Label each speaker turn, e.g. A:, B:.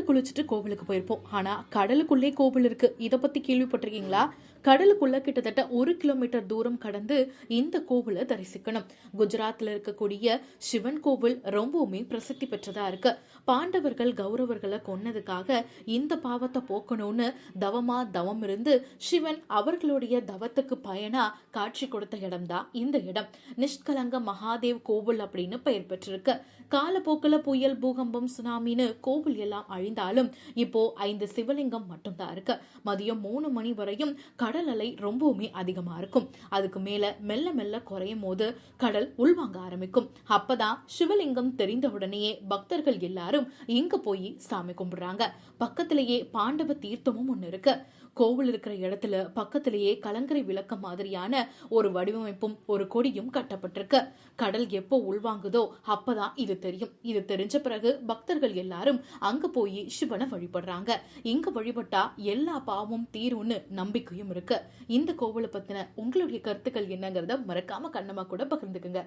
A: குளிச்சுட்டு கோவிலுக்கு போயிருப்போம். ஆனா கடலுக்குள்ளே கோவில் இருக்கு. இத பத்தி கேள்விப்பட்டிருக்கீங்களா? கடலுக்குள்ள கிட்டத்தட்ட 1 கிலோமீட்டர் தூரம் கடந்து இந்த கோவிலை தரிசிக்கணும். குஜராத்ல இருக்கக்கூடிய சிவன் கோவில் ரொம்பவுமே பிரசித்தி பெற்றதா இருக்கு. பாண்டவர்கள் கௌரவர்களை கொன்னதுக்காக இந்த பாவத்தை போக்கணும்னு தவம் இருந்து சிவன் அவர்களுடைய தவத்துக்கு பயனா காட்சி கொடுத்த இடம் தான் இந்த இடம். நிஷ்கலங்க மகாதேவ் கோவில் அப்படின்னு பெயர் பெற்றிருக்கு. காலப்போக்கில் புயல், பூகம்பம், சுனாமின்னு கோவில் எல்லாம் அழிந்தாலும் இப்போ 5 சிவலிங்கம் மட்டும்தான் இருக்கு. மதியம் 3 மணி வரையும் கடல் அலை ரொம்பவுமே அதிகமா இருக்கும். அதுக்கு மேல மெல்ல மெல்ல குறையும் போது கடல் உள்வாங்க ஆரம்பிக்கும். அப்பதான் சிவலிங்கம் தெரிந்த உடனேயே பக்தர்கள் எல்லாரும் இங்க போய் சாமி கும்பிடுறாங்க. பக்கத்திலேயே பாண்டவ தீர்த்தமும் ஒண்ணு இருக்கு. கோவில் இருக்கிற இடத்துல பக்கத்திலேயே கலங்கரை விளக்க மாதிரியான ஒரு வடிவமைப்பும் ஒரு கொடியும் கட்டப்பட்டிருக்கு. கடல் எப்போ உள்வாங்குதோ அப்பதான் இது தெரியும். இது தெரிஞ்ச பிறகு பக்தர்கள் எல்லாரும் அங்க போய் சிவனை வழிபடுறாங்க. இங்க வழிபட்டா எல்லா பாவமும் தீரும்னு நம்பிக்கையும் இருக்கு. இந்த கோவிலை பத்தின உங்களுடைய கருத்துக்கள் என்னங்கறத மறக்காம கண்ணமா கூட பகிர்ந்துக்குங்க.